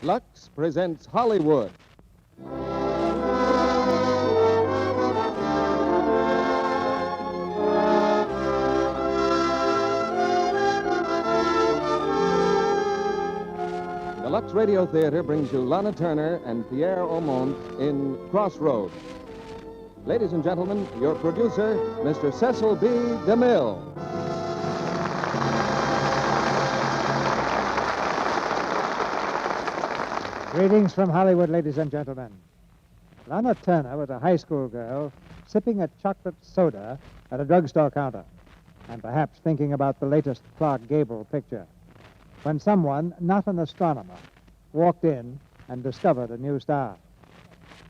Lux presents Hollywood. The Luxradiotheatre brings you Lana Turner and Pierre Aumont in Crossroads. Ladies and gentlemen, your producer, Mr. Cecil B. DeMille. Greetings from Hollywood, ladies and gentlemen. Lana Turner was a high school girl sipping a chocolate soda at a drugstore counter and perhaps thinking about the latest Clark Gable picture when someone, not an astronomer, walked in and discovered a new star.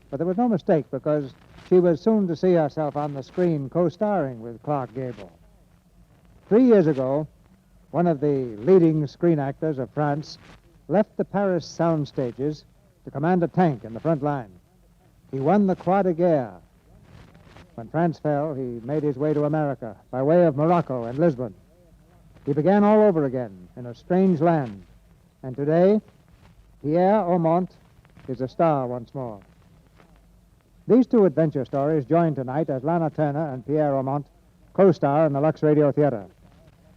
But there was no mistake because she was soon to see herself on the screen co-starring with Clark Gable. 3 years ago, one of the leading screen actors of France left the Paris sound stages to command a tank in the front line. He won the Croix de Guerre. When France fell, he made his way to America by way of Morocco and Lisbon. He began all over again in a strange land. And today, Pierre Aumont is a star once more. These two adventure stories join tonight as Lana Turner and Pierre Aumont co-star in the Luxradiotheatre.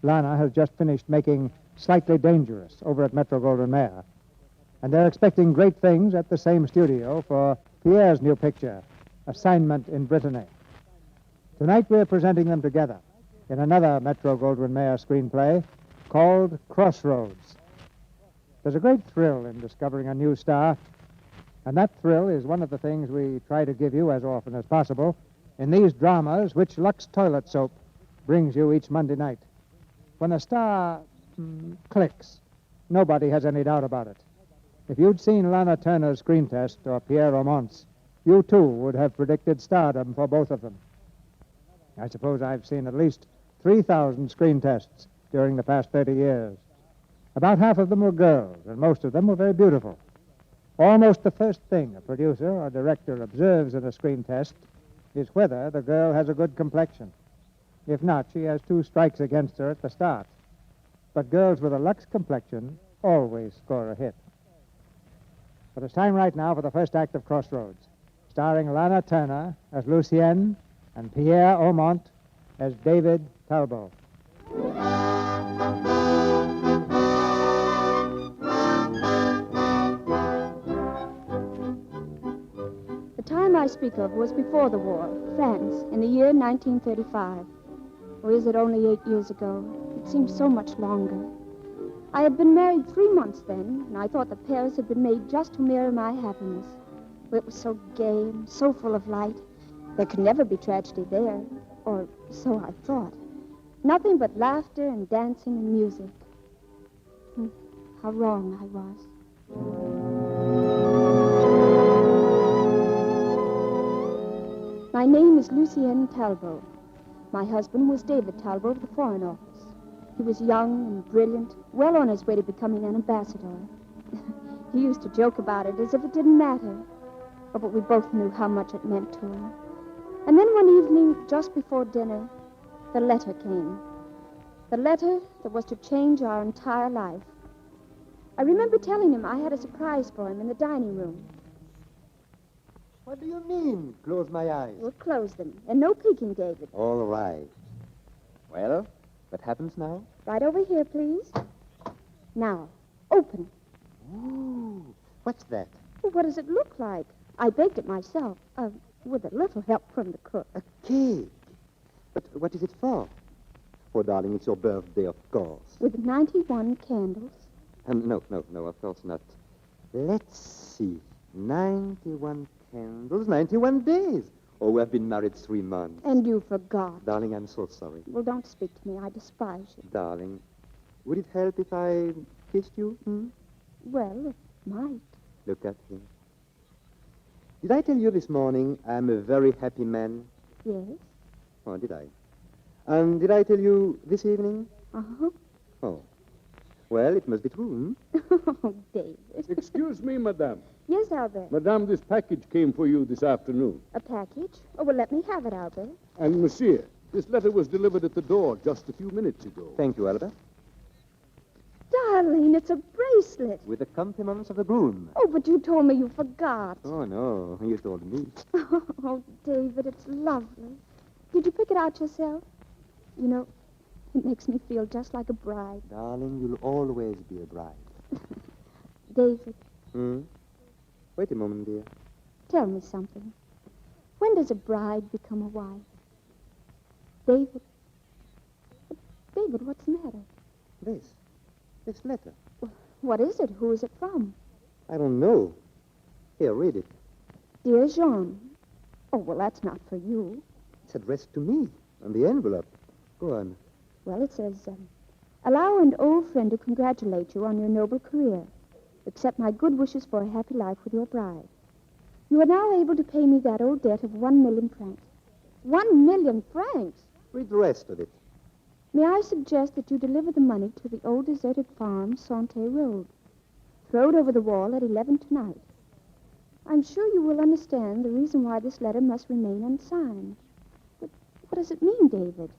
Lana has just finished making Slightly Dangerous over at Metro-Goldwyn-Mayer. And they're expecting great things at the same studio for Pierre's new picture, Assignment in Brittany. Tonight we're presenting them together in another Metro-Goldwyn-Mayer screenplay called Crossroads. There's a great thrill in discovering a new star, and that thrill is one of the things we try to give you as often as possible in these dramas which Lux Toilet Soap brings you each Monday night. When a star clicks, nobody has any doubt about it. If you'd seen Lana Turner's screen test or Pierre Aumont's, you too would have predicted stardom for both of them. I suppose I've seen at least 3,000 screen tests during the past 30 years. About half of them were girls, and most of them were very beautiful. Almost the first thing a producer or director observes in a screen test is whether the girl has a good complexion. If not, she has 2 strikes against her at the start. But girls with a Lux complexion always score a hit. But it's time right now for the first act of Crossroads, starring Lana Turner as Lucienne and Pierre Aumont as David Talbot. The time I speak of was before the war, France, in the year 1935. Or is it only 8 years ago? It seems so much longer. I had been married 3 months then, and I thought the pairs had been made just to mirror my happiness. It was so gay and so full of light. There could never be tragedy there, or so I thought. Nothing but laughter and dancing and music. How wrong I was. My name is Lucienne Talbot. My husband was David Talbot of the Foreign Office. He was young and brilliant, well on his way to becoming an ambassador. He used to joke about it as if it didn't matter. Oh, but we both knew how much it meant to him. And then one evening, just before dinner, the letter came. The letter that was to change our entire life. I remember telling him I had a surprise for him in the dining room. What do you mean, close my eyes? We'll close them, and no peeking, David. All right. Well, what happens now? Right over here, please. Now, open. Ooh, what's that? Well, what does it look like? I baked it myself, with a little help from the cook. A cake. But what is it for? Oh, darling, it's your birthday, of course. With 91 candles. No, of course not. Let's see. 91 candles, 91 days. Oh, we have been married 3 months. And you forgot. Darling, I'm so sorry. Well, don't speak to me. I despise you. Darling, would it help if I kissed you? Well, it might. Look at him. Did I tell you this morning I'm a very happy man? Yes? Oh, did I? And did I tell you this evening? Uh-huh. Oh. Well, it must be true, Oh, David. Excuse me, madame. Yes, Albert. Madame, this package came for you this afternoon. A package? Oh, well, let me have it, Albert. And, monsieur, this letter was delivered at the door just a few minutes ago. Thank you, Albert. Darling, it's a bracelet. With the compliments of the groom. Oh, but you told me you forgot. Oh, no. You told me. Oh, David, it's lovely. Did you pick it out yourself? You know, it makes me feel just like a bride. Darling, you'll always be a bride. David. Wait a moment, dear. Tell me something. When does a bride become a wife? David. David, what's the matter? This letter. What is it? Who is it from? I don't know. Here, read it. Dear Jean. Oh, well, that's not for you. It's addressed to me on the envelope. Go on. Well, it says, allow an old friend to congratulate you on your noble career. Accept my good wishes for a happy life with your bride. You are now able to pay me that old debt of 1 million francs. 1 million francs? Read the rest of it. May I suggest that you deliver the money to the old deserted farm, Santé Road. Throw it over the wall at 11 tonight. I'm sure you will understand the reason why this letter must remain unsigned. But what does it mean, David?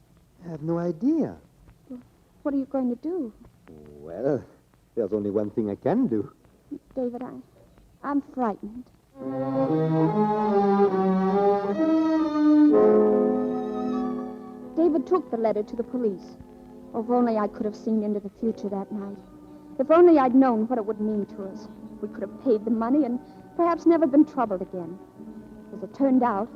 I have no idea. Well, what are you going to do? Well, there's only one thing I can do. David, I'm frightened. David took the letter to the police. Oh, if only I could have seen into the future that night. If only I'd known what it would mean to us. We could have paid the money and perhaps never been troubled again. As it turned out,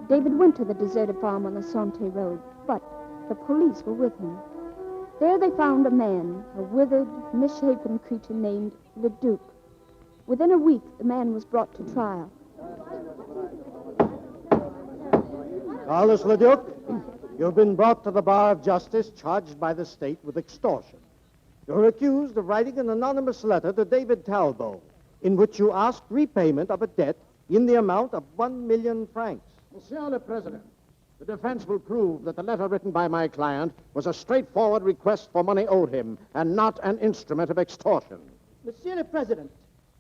David went to the deserted farm on the Santé Road, but the police were with him. There they found a man, a withered, misshapen creature named Leduc. Within a week, the man was brought to trial. Carlos Leduc, you've been brought to the bar of justice charged by the state with extortion. You're accused of writing an anonymous letter to David Talbot, in which you asked repayment of a debt in the amount of 1 million francs. Monsieur le President, the defense will prove that the letter written by my client was a straightforward request for money owed him and not an instrument of extortion. Monsieur le President,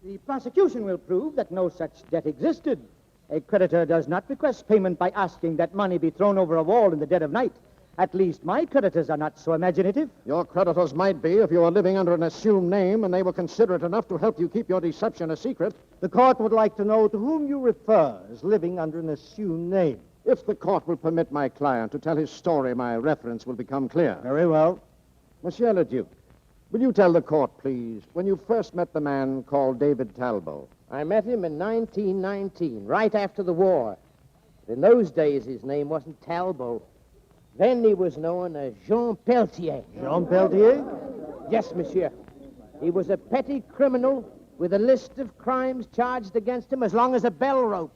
the prosecution will prove that no such debt existed. A creditor does not request payment by asking that money be thrown over a wall in the dead of night. At least my creditors are not so imaginative. Your creditors might be if you were living under an assumed name and they were considerate enough to help you keep your deception a secret. The court would like to know to whom you refer as living under an assumed name. If the court will permit my client to tell his story, my reference will become clear. Very well. Monsieur le Duc, will you tell the court, please, when you first met the man called David Talbot? I met him in 1919, right after the war. In those days, his name wasn't Talbot. Then he was known as Jean Peltier. Jean Peltier? Yes, monsieur. He was a petty criminal with a list of crimes charged against him as long as a bell rope.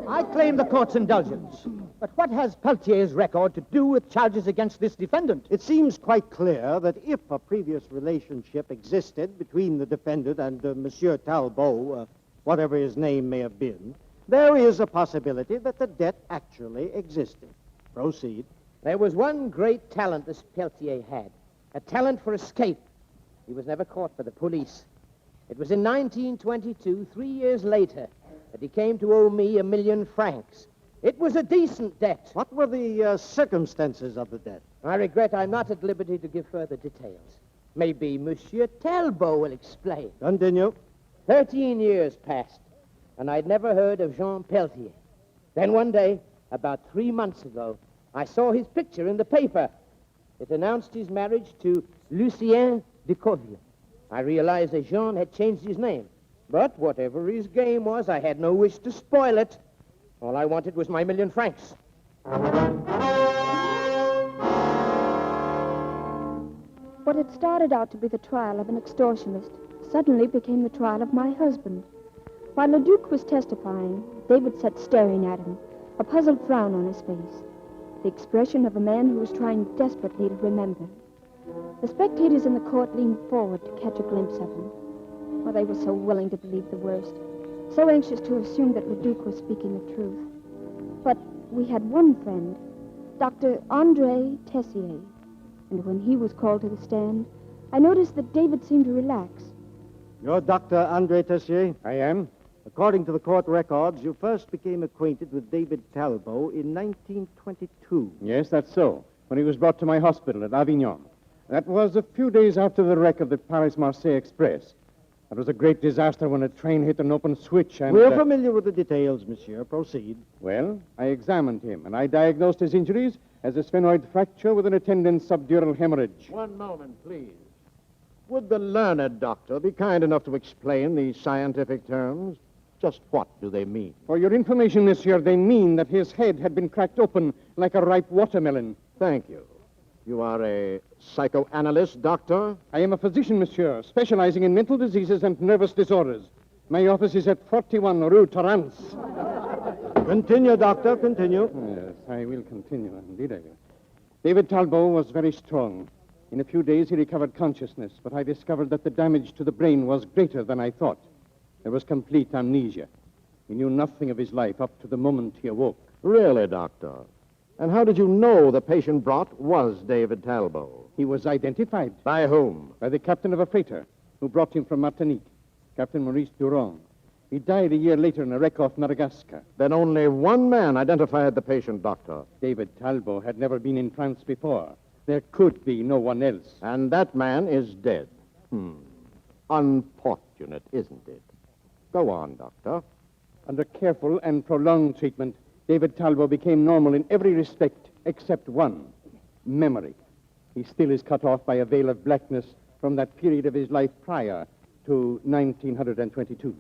I claim the court's indulgence. But what has Peltier's record to do with charges against this defendant? It seems quite clear that if a previous relationship existed between the defendant and Monsieur Talbot, whatever his name may have been, there is a possibility that the debt actually existed. Proceed. There was one great talent this Peltier had, a talent for escape. He was never caught by the police. It was in 1922, 3 years later, that he came to owe me 1 million francs. It was a decent debt. What were the circumstances of the debt? I regret I'm not at liberty to give further details. Maybe Monsieur Talbot will explain. Continue. 13 years passed, and I'd never heard of Jean Peltier. Then one day, about 3 months ago, I saw his picture in the paper. It announced his marriage to Lucien de Corville. I realized that Jean had changed his name. But whatever his game was, I had no wish to spoil it. All I wanted was my 1 million francs. What had started out to be the trial of an extortionist suddenly became the trial of my husband. While Leduc was testifying, David sat staring at him, a puzzled frown on his face, the expression of a man who was trying desperately to remember. The spectators in the court leaned forward to catch a glimpse of him. Oh, they were so willing to believe the worst, so anxious to assume that Leduc was speaking the truth. But we had one friend, Dr. André Tessier, and when he was called to the stand, I noticed that David seemed to relax. You're Dr. André Tessier? I am. According to the court records, you first became acquainted with David Talbot in 1922. Yes, that's so, when he was brought to my hospital at Avignon. That was a few days after the wreck of the Paris-Marseille Express. That was a great disaster when a train hit an open switch and... We're familiar with the details, monsieur. Proceed. Well, I examined him, and I diagnosed his injuries as a sphenoid fracture with an attendant subdural hemorrhage. One moment, please. Would the learned doctor be kind enough to explain the scientific terms? Just what do they mean? For your information, monsieur, they mean that his head had been cracked open like a ripe watermelon. Thank you. You are a psychoanalyst, doctor? I am a physician, monsieur, specializing in mental diseases and nervous disorders. My office is at 41 Rue Torrance. Continue, doctor, continue. Yes, I will continue. Indeed, I will. David Talbot was very strong. In a few days, he recovered consciousness, but I discovered that the damage to the brain was greater than I thought. There was complete amnesia. He knew nothing of his life up to the moment he awoke. Really, doctor? And how did you know the patient brought was David Talbot? He was identified. By whom? By the captain of a freighter who brought him from Martinique, Captain Maurice Durand. He died a year later in a wreck off Madagascar. Then only one man identified the patient, doctor. David Talbot had never been in France before. There could be no one else. And that man is dead. Unfortunate, isn't it? Go on, doctor. Under careful and prolonged treatment, David Talbot became normal in every respect except one, memory. He still is cut off by a veil of blackness from that period of his life prior to 1922.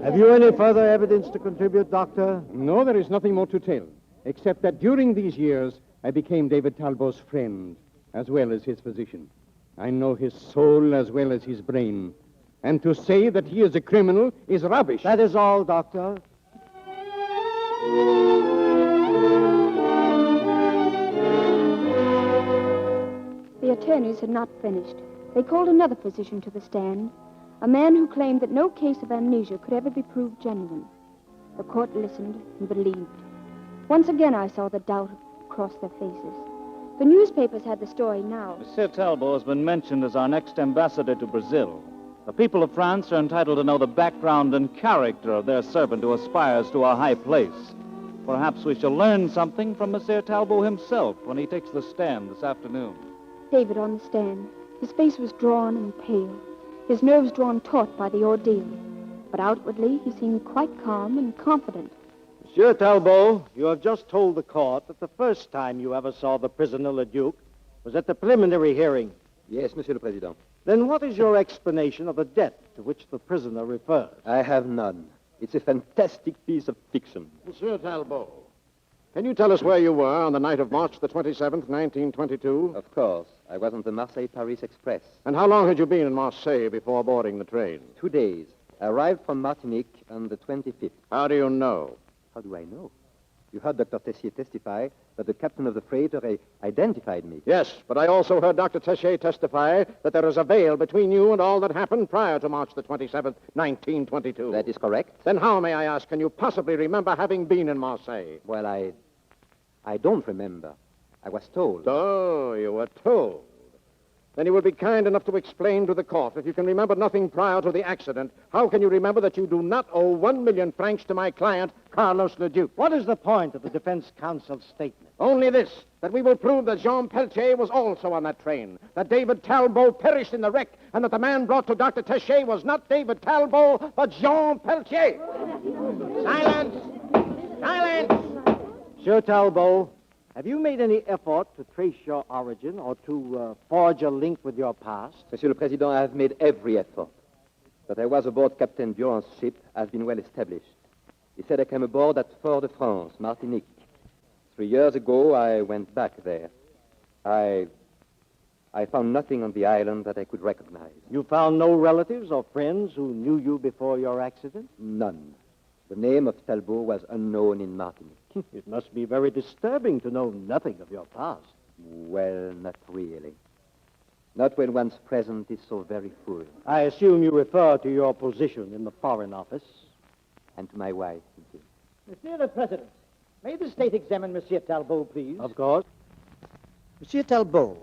Have you any further evidence to contribute, doctor? No, there is nothing more to tell, except that during these years, I became David Talbot's friend, as well as his physician. I know his soul as well as his brain. And to say that he is a criminal is rubbish. That is all, doctor. The attorneys had not finished. They called another physician to the stand, a man who claimed that no case of amnesia could ever be proved genuine. The court listened and believed. Once again, I saw the doubt cross their faces. The newspapers had the story now. Monsieur Talbot has been mentioned as our next ambassador to Brazil. The people of France are entitled to know the background and character of their servant who aspires to a high place. Perhaps we shall learn something from Monsieur Talbot himself when he takes the stand this afternoon. David on the stand. His face was drawn and pale, his nerves drawn taut by the ordeal. But outwardly, he seemed quite calm and confident. Monsieur Talbot, you have just told the court that the first time you ever saw the prisoner, Leduc, was at the preliminary hearing. Yes, Monsieur le Président. Then what is your explanation of the debt to which the prisoner refers? I have none. It's a fantastic piece of fiction. Monsieur Talbot, can you tell us where you were on the night of March the 27th, 1922? Of course. I was on the Marseille-Paris Express. And how long had you been in Marseille before boarding the train? 2 days. I arrived from Martinique on the 25th. How do you know? How do I know? You heard Dr. Tessier testify that the captain of the freighter identified me. Yes, but I also heard Dr. Tessier testify that there is a veil between you and all that happened prior to March the 27th, 1922. That is correct. Then how, may I ask, can you possibly remember having been in Marseille? Well, I don't remember. I was told. Oh, you were told. Then you will be kind enough to explain to the court if you can remember nothing prior to the accident. How can you remember that you do not owe 1 million francs to my client, Carlos Leduc? What is the point of the defense counsel's statement? Only this, that we will prove that Jean Peltier was also on that train, that David Talbot perished in the wreck, and that the man brought to Dr. Tessier was not David Talbot, but Jean Peltier. Silence! Silence! Monsieur Talbot, have you made any effort to trace your origin or to forge a link with your past? Monsieur le Président, I have made every effort. That I was aboard Captain Durand's ship has been well established. He said I came aboard at Fort-de-France, Martinique. 3 years ago, I went back there. I found nothing on the island that I could recognize. You found no relatives or friends who knew you before your accident? None. The name of Talbot was unknown in Martinique. It must be very disturbing to know nothing of your past. Well, not really. Not when one's present is so very full. I assume you refer to your position in the Foreign Office. And to my wife, too. Monsieur the President, may the State examine Monsieur Talbot, please? Of course. Monsieur Talbot,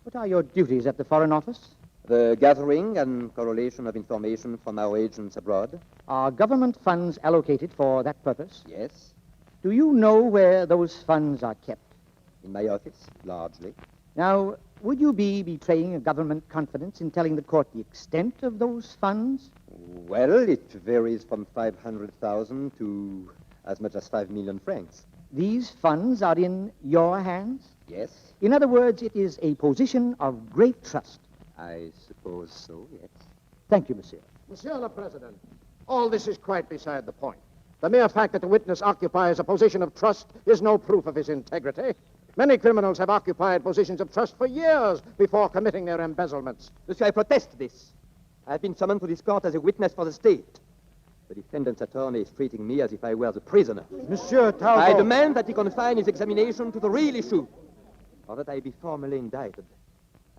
what are your duties at the Foreign Office? The gathering and correlation of information from our agents abroad. Are government funds allocated for that purpose? Yes. Do you know where those funds are kept? In my office, largely. Now, would you be betraying a government confidence in telling the court the extent of those funds? Well, it varies from 500,000 to as much as 5 million francs. These funds are in your hands? Yes, In other words, it is a position of great trust. I suppose so, yes. Thank you, monsieur. Monsieur le President, all this is quite beside the point. The mere fact that the witness occupies a position of trust is no proof of his integrity. Many criminals have occupied positions of trust for years before committing their embezzlements. Monsieur, I protest this. I have been summoned to this court as a witness for the state. The defendant's attorney is treating me as if I were the prisoner. Monsieur Talbot. I demand that he confine his examination to the real issue, or that I be formally indicted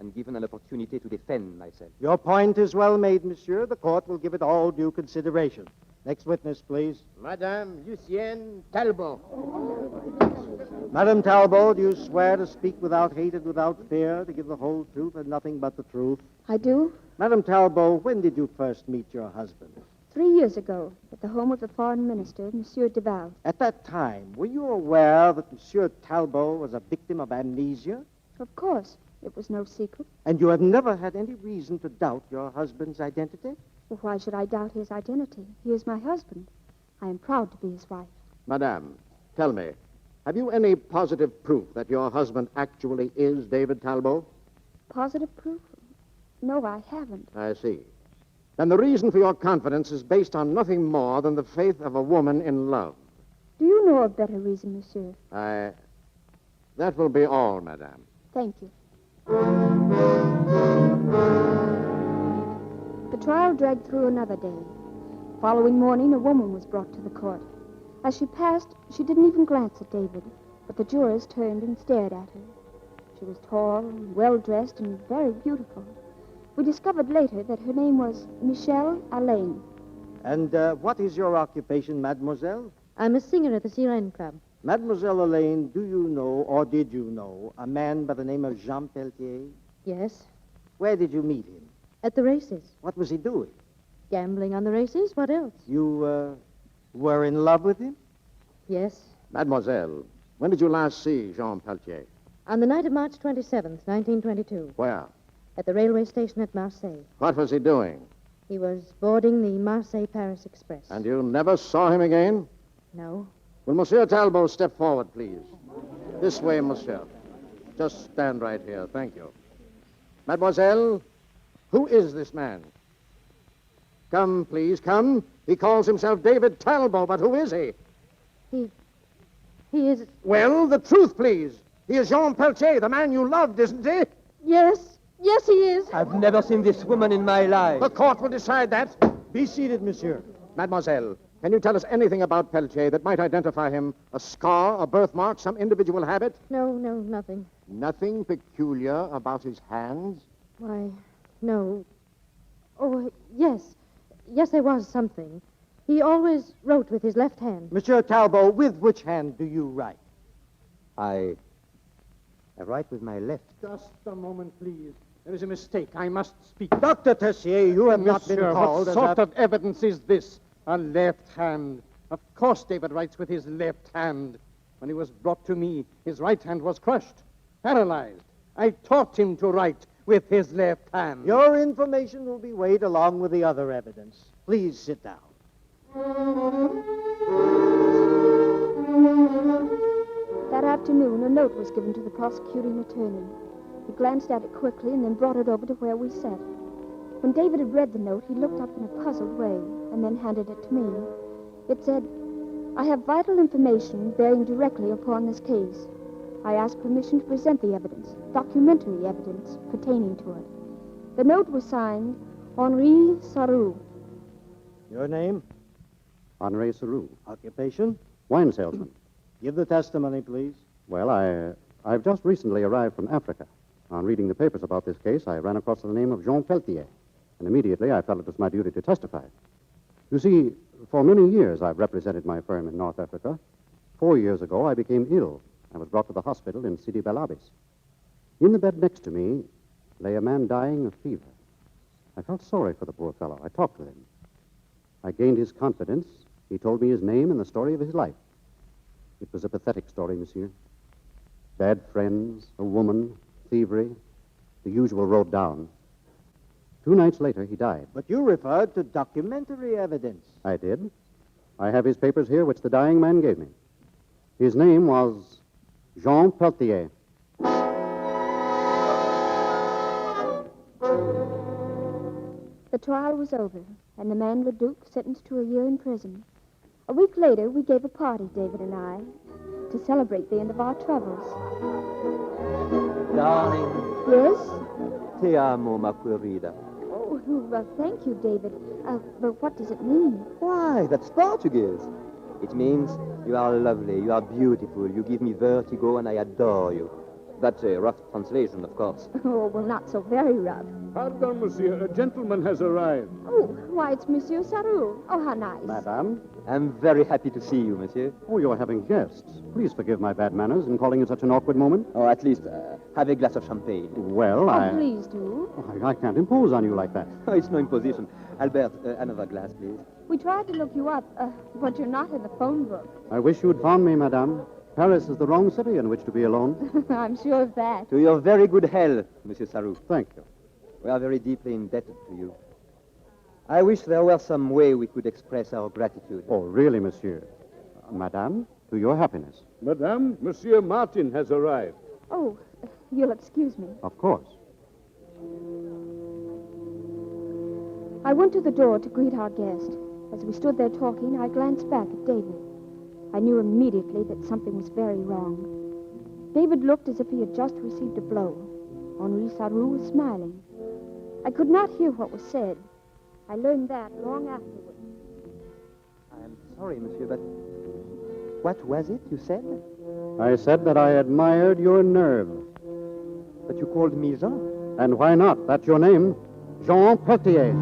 and given an opportunity to defend myself. Your point is well made, monsieur. The court will give it all due consideration. Next witness, please. Madame Lucienne Talbot. Madame Talbot, do you swear to speak without hate and without fear, to give the whole truth and nothing but the truth? I do. Madame Talbot, when did you first meet your husband? 3 years ago, at the home of the foreign minister, Monsieur Duval. At that time, were you aware that Monsieur Talbot was a victim of amnesia? Of course, it was no secret. And you have never had any reason to doubt your husband's identity? Well, why should I doubt his identity? He is my husband. I am proud to be his wife. Madame, tell me, have you any positive proof that your husband actually is David Talbot? Positive proof? No, I haven't. I see. Then the reason for your confidence is based on nothing more than the faith of a woman in love. Do you know a better reason, monsieur? That will be all, madame. Thank you. The trial dragged through another day. Following morning, a woman was brought to the court. As she passed, she didn't even glance at David, but the jurors turned and stared at her. She was tall and well-dressed and very beautiful. We discovered later that her name was Michelle Alain. And what is your occupation, mademoiselle? I'm a singer at the Sirène Club. Mademoiselle Elaine, do you know, or did you know, a man by the name of Jean Pelletier? Yes, Where did you meet him? at the races. What was he doing? Gambling on the races? What else? You, were in love with him? Yes. Mademoiselle, when did you last see Jean Pelletier? On the night of March 27th, 1922, Where? at the railway station at Marseille. What was he doing? He was boarding the Marseille-Paris Express. And you never saw him again? No. Will Monsieur Talbot step forward, please? This way, monsieur. Just stand right here. Thank you. Mademoiselle, who is this man? Come, please, come. He calls himself David Talbot, but who is he? He is... Well, the truth, please. He is Jean Pelletier, the man you loved, isn't he? Yes. Yes, he is. I've never seen this woman in my life. The court will decide that. Be seated, monsieur. Mademoiselle, can you tell us anything about Pelletier that might identify him? A scar, a birthmark, some individual habit? No, nothing. Nothing peculiar about his hands? Why, no. Oh, yes. Yes, there was something. He always wrote with his left hand. Monsieur Talbot, with which hand do you write? I write with my left. Just a moment, please. There is a mistake. I must speak. Dr. Tessier, you have not been Monsieur, called. what sort of evidence is this? A left hand. Of course David writes with his left hand. When he was brought to me, his right hand was crushed, paralyzed. I taught him to write with his left hand. Your information will be weighed along with the other evidence. Please sit down. That afternoon, a note was given to the prosecuting attorney. He glanced at it quickly and then brought it over to where we sat. When David had read the note, he looked up in a puzzled way and then handed it to me. It said, "I have vital information bearing directly upon this case. I ask permission to present the evidence, documentary evidence pertaining to it." The note was signed Henri Sarou. Your name? Henri Sarou. Occupation? Wine salesman. Give the testimony, please. Well, I've just recently arrived from Africa. On reading the papers about this case, I ran across the name of Jean Pelletier, and immediately I felt it was my duty to testify. You see, for many years I've represented my firm in North Africa. 4 years ago, I became ill. I was brought to the hospital in Sidi Bel Abbes. In the bed next to me lay a man dying of fever. I felt sorry for the poor fellow. I talked with him. I gained his confidence. He told me his name and the story of his life. It was a pathetic story, monsieur. Bad friends, a woman, thievery, the usual road down. 2 nights later, he died. But you referred to documentary evidence. I did. I have his papers here, which the dying man gave me. His name was Jean Peltier. The trial was over, and the man Leduc sentenced to a year in prison. A week later, we gave a party, David and I, to celebrate the end of our troubles. Darling, Yes? te amo, ma querida. Oh, well, thank you, David. But what does it mean? Why, that's Portuguese. It means you are lovely, you are beautiful, you give me vertigo, and I adore you. That's a rough translation, of course. Oh, well, not so very rough. Pardon, monsieur. A gentleman has arrived. Oh, why, it's Monsieur Sarou. Oh, how nice. Madame? I'm very happy to see you, monsieur. Oh, you're having guests. Please forgive my bad manners in calling in such an awkward moment. Or at least have a glass of champagne. Well, Oh, please do. I can't impose on you like that. Oh, it's no imposition. Albert, another glass, please. We tried to look you up, but you're not in the phone book. I wish you'd found me, madame. Paris is the wrong city in which to be alone. I'm sure of that. To your very good health, Monsieur Sarou. Thank you. We are very deeply indebted to you. I wish there were some way we could express our gratitude. Oh, really, monsieur? Madame, to your happiness. Madame, Monsieur Martin has arrived. Oh, you'll excuse me. Of course. I went to the door to greet our guest. As we stood there talking, I glanced back at David. I knew immediately that something was very wrong. David looked as if he had just received a blow. Henri Sarou was smiling. I could not hear what was said. I learned that long afterward. I am sorry, monsieur, but what was it you said? I said that I admired your nerve. But you called me Jean. And why not? That's your name. Jean Peltier.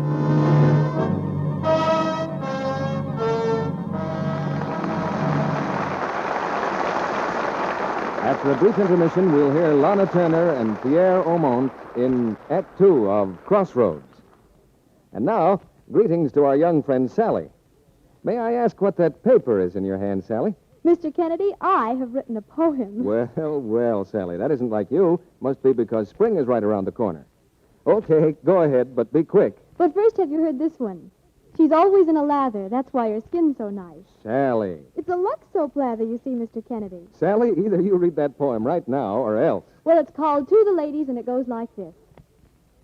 After a brief intermission, we'll hear Lana Turner and Pierre Aumont in Act 2 of Crossroads. And now, greetings to our young friend Sally. May I ask what that paper is in your hand, Sally? Mr. Kennedy, I have written a poem. Well, Sally, that isn't like you. Must be because spring is right around the corner. Okay, go ahead, but be quick. But first, have you heard this one? She's always in a lather. That's why her skin's so nice. Sally. It's a Lux soap lather, you see, Mr. Kennedy. Sally, either you read that poem right now or else. Well, it's called To the Ladies, and it goes like this.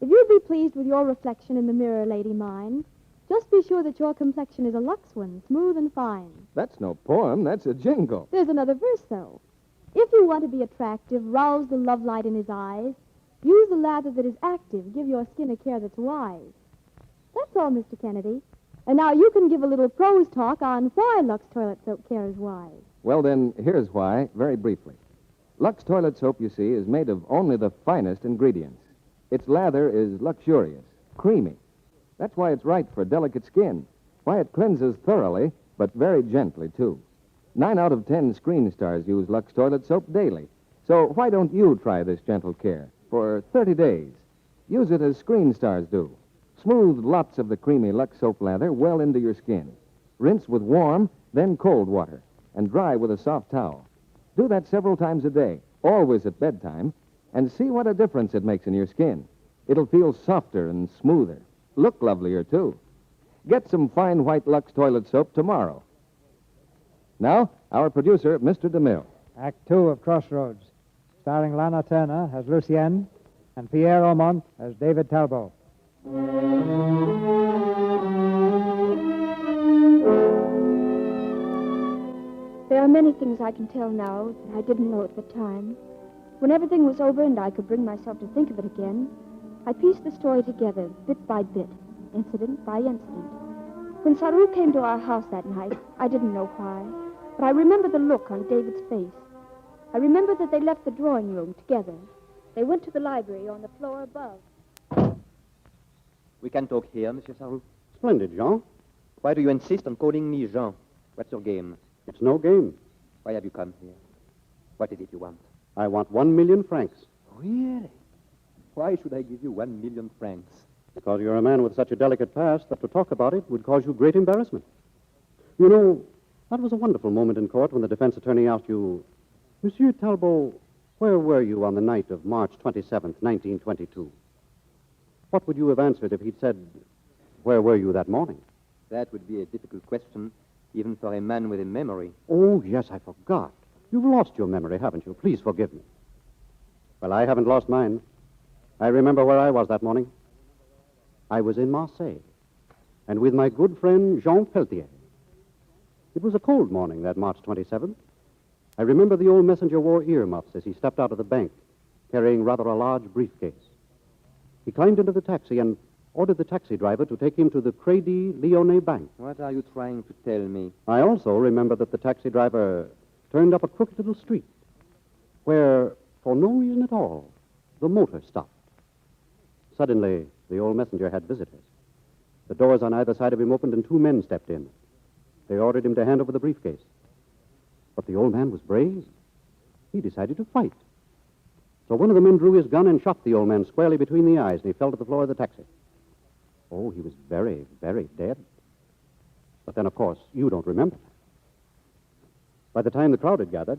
If you'd be pleased with your reflection in the mirror, lady mine, just be sure that your complexion is a Lux one, smooth and fine. That's no poem, that's a jingle. There's another verse, though. If you want to be attractive, rouse the love light in his eyes, use a lather that is active, give your skin a care that's wise. That's all, Mr. Kennedy. And now you can give a little prose talk on why Lux Toilet Soap Care is wise. Well, then, here's why, very briefly. Lux toilet soap, you see, is made of only the finest ingredients. Its lather is luxurious, creamy. That's why it's right for delicate skin, why it cleanses thoroughly, but very gently, too. 9 out of 10 screen stars use Lux toilet soap daily. So why don't you try this gentle care for 30 days? Use it as screen stars do. Smooth lots of the creamy Lux soap lather well into your skin. Rinse with warm, then cold water, and dry with a soft towel. Do that several times a day, always at bedtime, and see what a difference it makes in your skin. It'll feel softer and smoother. Look lovelier, too. Get some fine white Lux toilet soap tomorrow. Now, our producer, Mr. DeMille. Act 2 of Crossroads, starring Lana Turner as Lucienne and Pierre Aumont as David Talbot. There are many things I can tell now that I didn't know at the time. When everything was over and I could bring myself to think of it again, I pieced the story together, bit by bit, incident by incident. When Sarou came to our house that night, I didn't know why, but I remember the look on David's face. I remember that they left the drawing room together. They went to the library on the floor above. We can talk here, Monsieur Sarou. Splendid, Jean. Why do you insist on calling me Jean? What's your game? It's no game. Why have you come here? What is it you want? I want 1 million francs. Really? Why should I give you 1 million francs? Because you're a man with such a delicate past that to talk about it would cause you great embarrassment. You know, that was a wonderful moment in court when the defense attorney asked you, Monsieur Talbot, Where were you on the night of March 27th, 1922? What would you have answered if he'd said, where were you that morning? That would be a difficult question, even for a man with a memory. Oh, yes, I forgot. You've lost your memory, haven't you? Please forgive me. Well, I haven't lost mine. I remember where I was that morning. I was in Marseille, and with my good friend Jean Peltier. It was a cold morning, that March 27th. I remember the old messenger wore earmuffs as he stepped out of the bank, carrying rather a large briefcase. He climbed into the taxi and ordered the taxi driver to take him to the Crédit Lyonnais Bank. What are you trying to tell me? I also remember that the taxi driver turned up a crooked little street where, for no reason at all, the motor stopped. Suddenly, the old messenger had visitors. The doors on either side of him opened and two men stepped in. They ordered him to hand over the briefcase. But the old man was brave. He decided to fight. So one of the men drew his gun and shot the old man squarely between the eyes, and he fell to the floor of the taxi. Oh, he was very, very dead. But then, of course, you don't remember. By the time the crowd had gathered,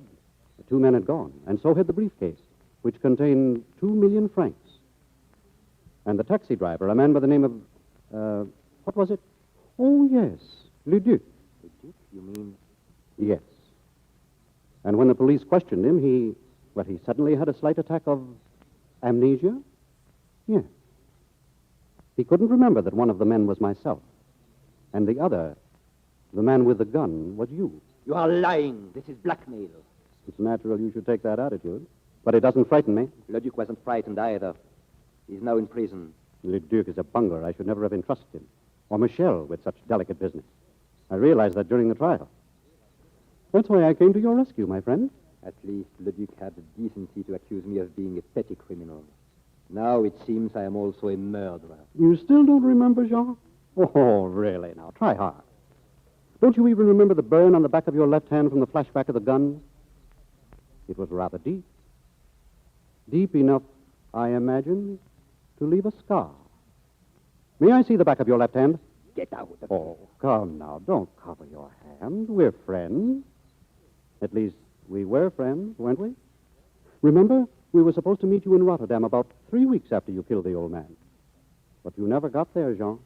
the two men had gone, and so had the briefcase, which contained 2 million francs. And the taxi driver, a man by the name of, what was it? Oh, yes, Le Duc. Le Duc, you mean? Yes. And when the police questioned him, he suddenly had a slight attack of amnesia. Yes. He couldn't remember that one of the men was myself, and the other, the man with the gun, was you. You are lying. This is blackmail. It's natural you should take that attitude, but it doesn't frighten me. Le Duc wasn't frightened either. He's now in prison. Le Duc is a bungler. I should never have entrusted him. Or Michel with such delicate business. I realized that during the trial. That's why I came to your rescue, my friend. At least Le Duc had the decency to accuse me of being a petty criminal. Now it seems I am also a murderer. You still don't remember, Jean? Oh, really? Now, try hard. Don't you even remember the burn on the back of your left hand from the flashback of the gun? It was rather deep. Deep enough, I imagine, to leave a scar. May I see the back of your left hand? Get out. Oh, come now. Don't cover your hand. We're friends. At least, we were friends, weren't we? Remember, we were supposed to meet you in Rotterdam about 3 weeks after you killed the old man. But you never got there, Jean.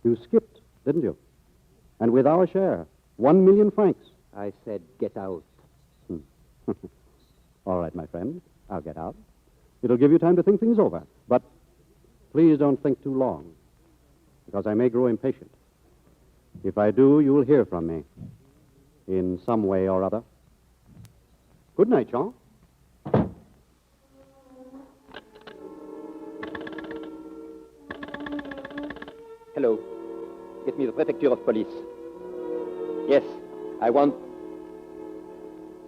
You skipped, didn't you? And with our share, 1 million francs. I said get out. All right, my friend. I'll get out. It'll give you time to think things over. But please don't think too long, because I may grow impatient. If I do, you'll hear from me in some way or other. Good night, Jean. Hello. Get me the prefecture of police. Yes, I want...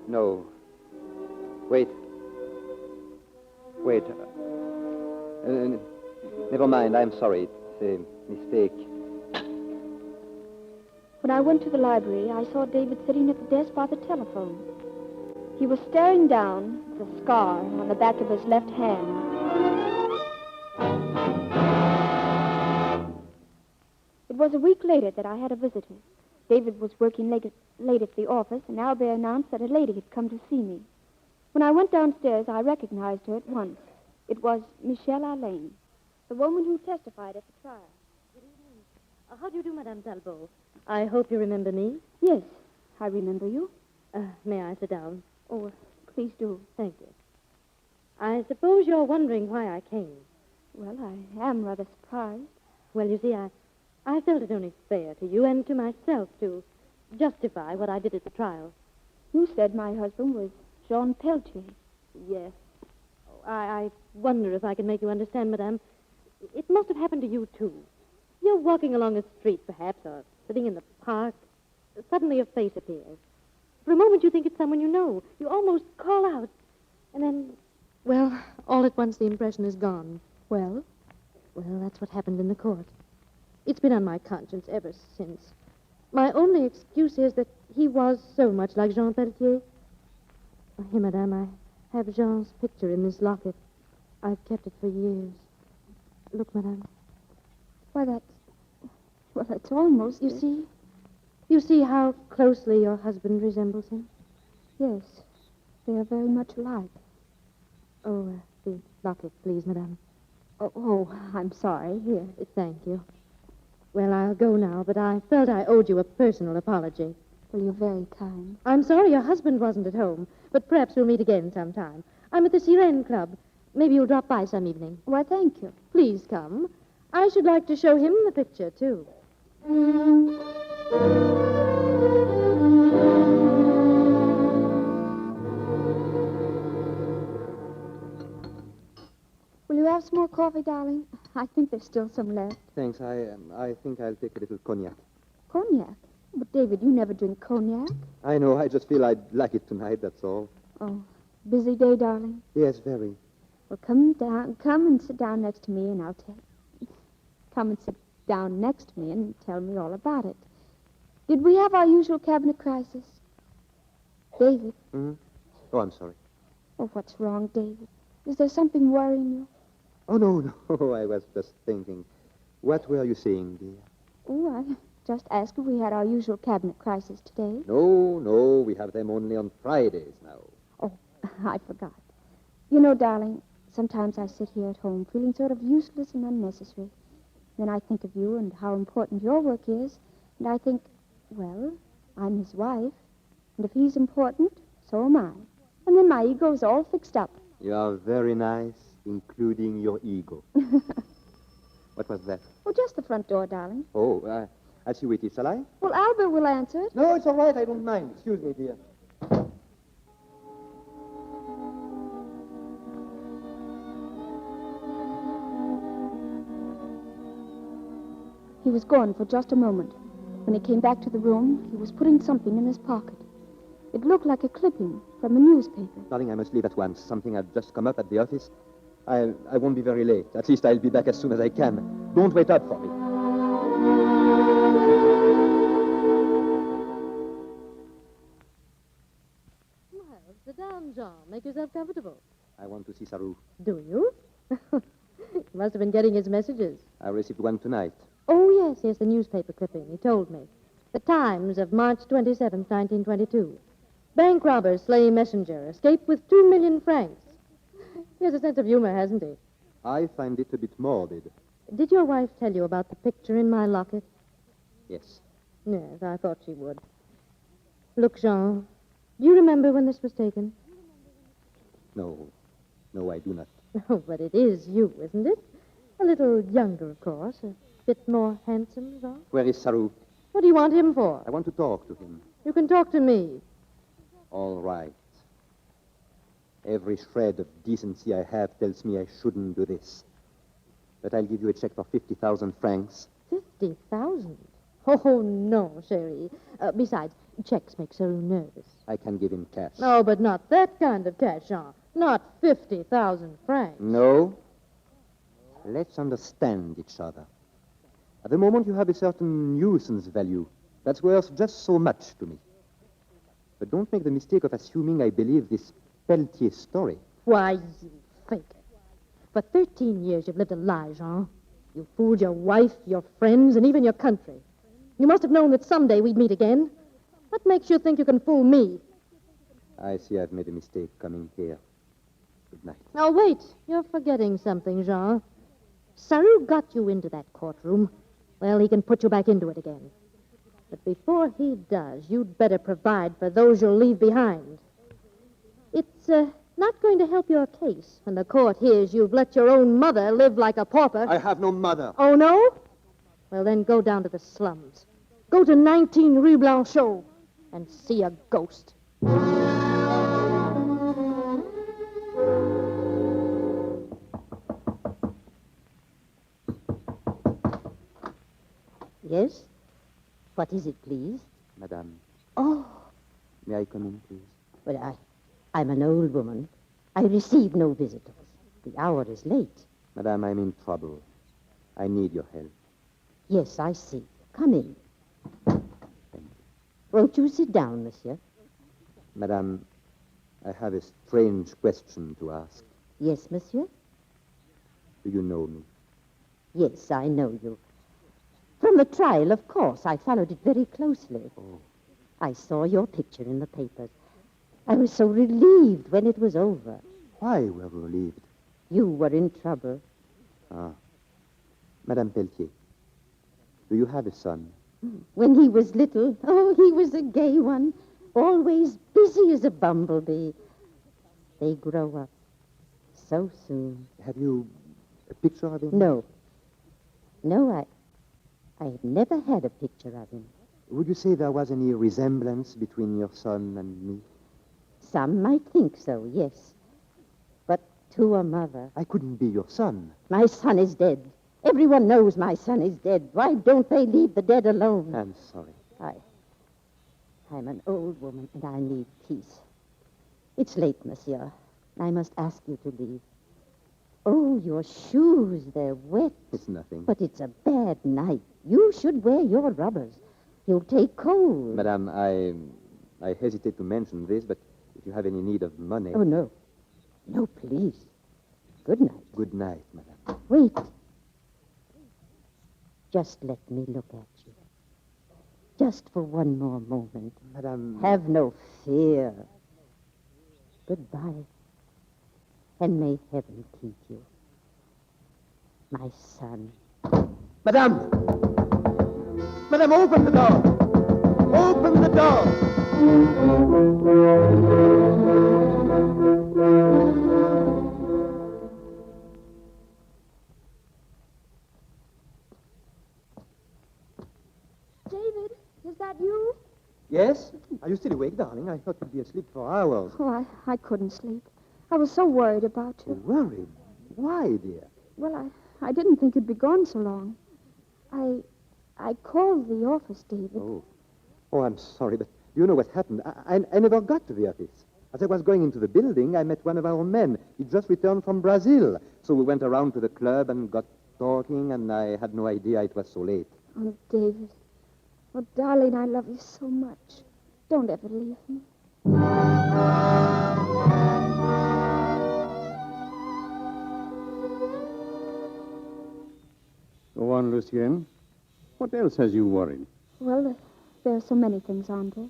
No. Wait. Never mind, I'm sorry. It's a mistake. When I went to the library, I saw David sitting at the desk by the telephone. He was staring down at the scar on the back of his left hand. It was a week later that I had a visitor. David was working late at the office, and Albert announced that a lady had come to see me. When I went downstairs, I recognized her at once. It was Michelle Alain, the woman who testified at the trial. Good evening. How do you do, Madame Talbot? I hope you remember me. Yes, I remember you. May I sit down? Oh, please do. Thank you. I suppose you're wondering why I came. Well, I am rather surprised. Well, you see, I felt it only fair to you and to myself to justify what I did at the trial. You said my husband was Jean Peltier. Yes. Oh, I wonder if I can make you understand, Madame. It must have happened to you, too. You're walking along a street, perhaps, or sitting in the park. Suddenly a face appears. For a moment you think it's someone you know. You almost call out. And then, well, all at once the impression is gone. Well? Well, that's what happened in the court. It's been on my conscience ever since. My only excuse is that he was so much like Jean Peltier. Oh, here, Madame, I have Jean's picture in this locket. I've kept it for years. Look, Madame. Why, that's almost... You see how closely your husband resembles him? Yes, they are very much alike. Oh, the locket, please, madame. Oh, I'm sorry. Here. Thank you. Well, I'll go now, but I felt I owed you a personal apology. Well, you're very kind. I'm sorry your husband wasn't at home, but perhaps we'll meet again sometime. I'm at the Sirene Club. Maybe you'll drop by some evening. Why, thank you. Please come. I should like to show him the picture, too. Will you have some more coffee, darling? I think there's still some left. Thanks. I think I'll take a little cognac. Cognac? But, David, you never drink cognac. I know. I just feel I'd like it tonight, that's all. Oh, busy day, darling? Yes, very. Well, come and sit down next to me, and I'll tell... Come and sit down next to me and tell me all about it. Did we have our usual cabinet crisis? David? Mm-hmm. Oh, I'm sorry. Oh, what's wrong, David? Is there something worrying you? Oh, no. I was just thinking. What were you saying, dear? Oh, I just asked if we had our usual cabinet crisis today. No. We have them only on Fridays now. Oh, I forgot. You know, darling, sometimes I sit here at home feeling sort of useless and unnecessary. Then I think of you and how important your work is, and I think, well, I'm his wife, and if he's important, so am I. And then my ego's all fixed up. You are very nice, including your ego. What was that? Oh, just the front door, darling. Oh, I'll see with it, shall I? Well, Albert will answer it. No, it's all right. I don't mind. Excuse me, dear. He was gone for just a moment. When he came back to the room, he was putting something in his pocket. It looked like a clipping from a newspaper. Darling, I must leave at once. Something had just come up at the office. I won't be very late. At least I'll be back as soon as I can. Don't wait up for me. Well, sit down, Jean. Make yourself comfortable. I want to see Saru. Do you? You must have been getting his messages. I received one tonight. Oh, yes, the newspaper clipping. He told me. The Times of March 27th, 1922. Bank robber slay messenger. Escaped with 2 million francs. He has a sense of humor, hasn't he? I find it a bit morbid. Did your wife tell you about the picture in my locket? Yes. Yes, I thought she would. Look, Jean, do you remember when this was taken? No, I do not. Oh, but it is you, isn't it? A little younger, of course. A bit more handsome, Jean. Where is Saru? What do you want him for? I want to talk to him. You can talk to me. All right. Every shred of decency I have tells me I shouldn't do this. But I'll give you a check for 50,000 francs. 50,000? Oh, no, Cherie. Besides, checks make Saru nervous. I can give him cash. No, but not that kind of cash, Jean. Not 50,000 francs. No. Let's understand each other. At the moment, you have a certain nuisance value that's worth just so much to me. But don't make the mistake of assuming I believe this Peltier story. Why, you faker. For 13 years, you've lived a lie, Jean. You fooled your wife, your friends, and even your country. You must have known that someday we'd meet again. What makes you think you can fool me? I see I've made a mistake coming here. Good night. Now, wait. You're forgetting something, Jean. Saru got you into that courtroom. Well, he can put you back into it again. But before he does, you'd better provide for those you'll leave behind. It's not going to help your case when the court hears you've let your own mother live like a pauper. I have no mother. Oh, no? Well, then go down to the slums. Go to 19 Rue Blanchot and see a ghost. Yes? What is it, please? Madame. Oh. May I come in, please? Well, I'm an old woman. I receive no visitors. The hour is late. Madame, I'm in trouble. I need your help. Yes, I see. Come in. Won't you sit down, monsieur? Madame, I have a strange question to ask. Yes, monsieur? Do you know me? Yes, I know you. From the trial, of course. I followed it very closely. Oh. I saw your picture in the papers. I was so relieved when it was over. Why were you relieved? You were in trouble. Ah. Madame Pelletier, do you have a son? When he was little, he was a gay one, always busy as a bumblebee. They grow up so soon. Have you a picture of him? No, I have never had a picture of him. Would you say there was any resemblance between your son and me? Some might think so, yes. But to a mother... I couldn't be your son. My son is dead. Everyone knows my son is dead. Why don't they leave the dead alone? I'm sorry. I'm an old woman, and I need peace. It's late, monsieur. I must ask you to leave. Oh, your shoes, they're wet. It's nothing. But it's a bad night. You should wear your rubbers. You'll take cold. Madame, I hesitate to mention this, but if you have any need of money... Oh, no. No, please. Good night. Good night, madame. Wait. Just let me look at you. Just for one more moment. Madame... Have no fear. Goodbye. And may heaven keep you. My son. Madame! Madame, open the door! Open the door! David, is that you? Yes? Are you still awake, darling? I thought you'd be asleep for hours. Oh, I couldn't sleep. I was so worried about you. Worried? Why, dear? Well, I didn't think you'd be gone so long. I called the office, David. Oh, I'm sorry, but you know what happened? I never got to the office. As I was going into the building, I met one of our men. He just returned from Brazil. So we went around to the club and got talking, and I had no idea it was so late. Oh, David. Oh, darling, I love you so much. Don't ever leave me. Go on, Lucien. What else has you worried? Well, there are so many things, Andre.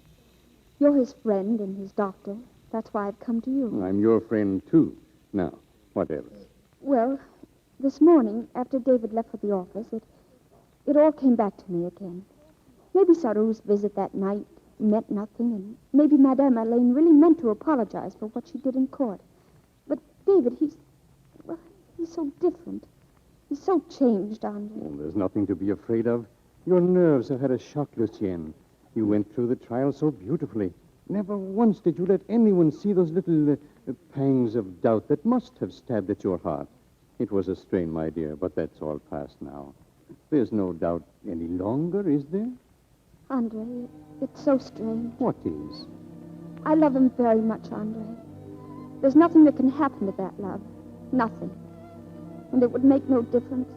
You're his friend and his doctor. That's why I've come to you. I'm your friend, too. Now, what else? Well, this morning, after David left for the office, it all came back to me again. Maybe Sarou's visit that night meant nothing, and maybe Madame Alain really meant to apologize for what she did in court. But David, he's so different. He's so changed, Andre. Oh, there's nothing to be afraid of. Your nerves have had a shock, Lucien. You went through the trial so beautifully. Never once did you let anyone see those little pangs of doubt that must have stabbed at your heart. It was a strain, my dear, but that's all past now. There's no doubt any longer, is there? Andre, it's so strange. What is? I love him very much, Andre. There's nothing that can happen to that love. Nothing. And it would make no difference,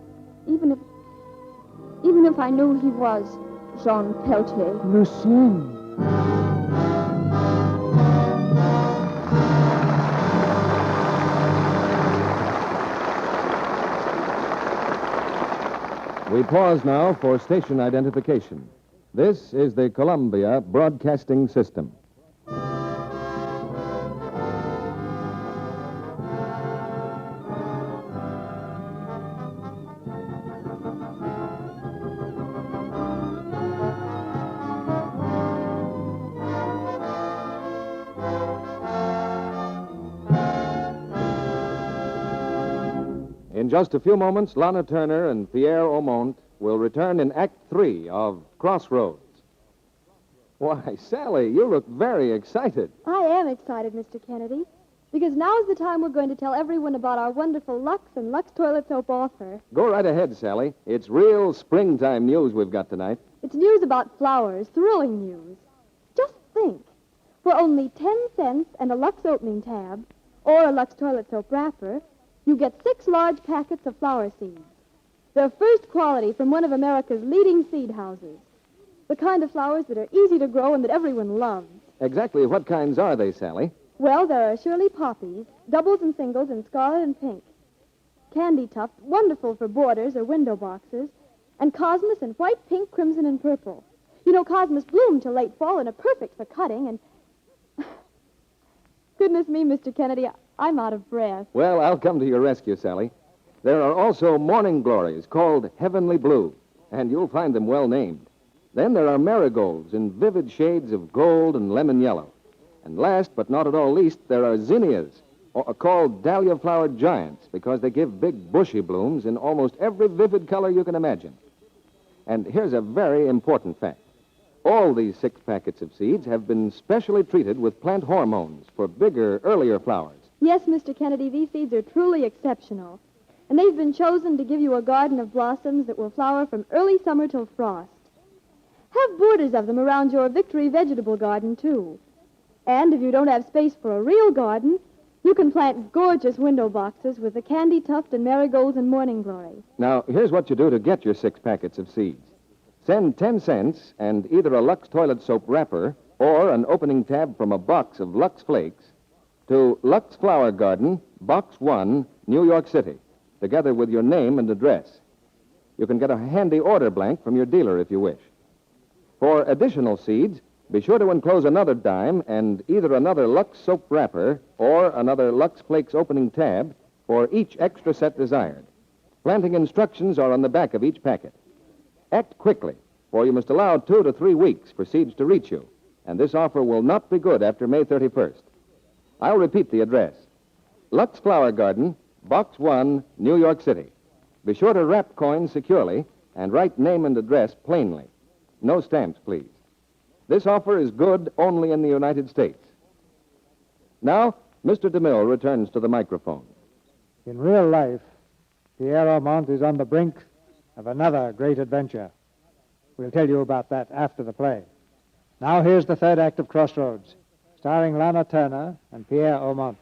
even if I knew he was Jean Peltier. Lucien. We pause now for station identification. This is the Columbia Broadcasting System. In just a few moments, Lana Turner and Pierre Aumont will return in Act 3 of Crossroads. Why, Sally, you look very excited. I am excited, Mr. Kennedy, because now is the time we're going to tell everyone about our wonderful Lux and Lux Toilet Soap offer. Go right ahead, Sally. It's real springtime news we've got tonight. It's news about flowers, thrilling news. Just think. For only 10 cents and a Lux opening tab, or a Lux Toilet Soap wrapper, you get 6 large packets of flower seeds. They're first quality from one of America's leading seed houses. The kind of flowers that are easy to grow and that everyone loves. Exactly what kinds are they, Sally? Well, there are Shirley poppies, doubles and singles in scarlet and pink. Candy tuft, wonderful for borders or window boxes. And cosmos in white, pink, crimson, and purple. You know, cosmos bloom till late fall and are perfect for cutting and... Goodness me, Mr. Kennedy, I'm out of breath. Well, I'll come to your rescue, Sally. There are also morning glories called heavenly blue, and you'll find them well named. Then there are marigolds in vivid shades of gold and lemon yellow. And last, but not at all least, there are zinnias, called dahlia-flowered giants, because they give big bushy blooms in almost every vivid color you can imagine. And here's a very important fact. All these 6 packets of seeds have been specially treated with plant hormones for bigger, earlier flowers. Yes, Mr. Kennedy, these seeds are truly exceptional. And they've been chosen to give you a garden of blossoms that will flower from early summer till frost. Have borders of them around your Victory vegetable garden, too. And if you don't have space for a real garden, you can plant gorgeous window boxes with the candy tuft and marigolds and morning glory. Now, here's what you do to get your 6 packets of seeds. Send 10 cents and either a Lux toilet soap wrapper or an opening tab from a box of Lux Flakes to Lux Flower Garden, Box 1, New York City, together with your name and address. You can get a handy order blank from your dealer if you wish. For additional seeds, be sure to enclose another dime and either another Lux soap wrapper or another Lux Flakes opening tab for each extra set desired. Planting instructions are on the back of each packet. Act quickly, for you must allow 2 to 3 weeks for seeds to reach you, and this offer will not be good after May 31st. I'll repeat the address. Lux Flower Garden, Box 1, New York City. Be sure to wrap coins securely and write name and address plainly. No stamps, please. This offer is good only in the United States. Now, Mr. DeMille returns to the microphone. In real life, Pierre Aumont is on the brink of another great adventure. We'll tell you about that after the play. Now here's the 3rd act of Crossroads, starring Lana Turner and Pierre Aumont.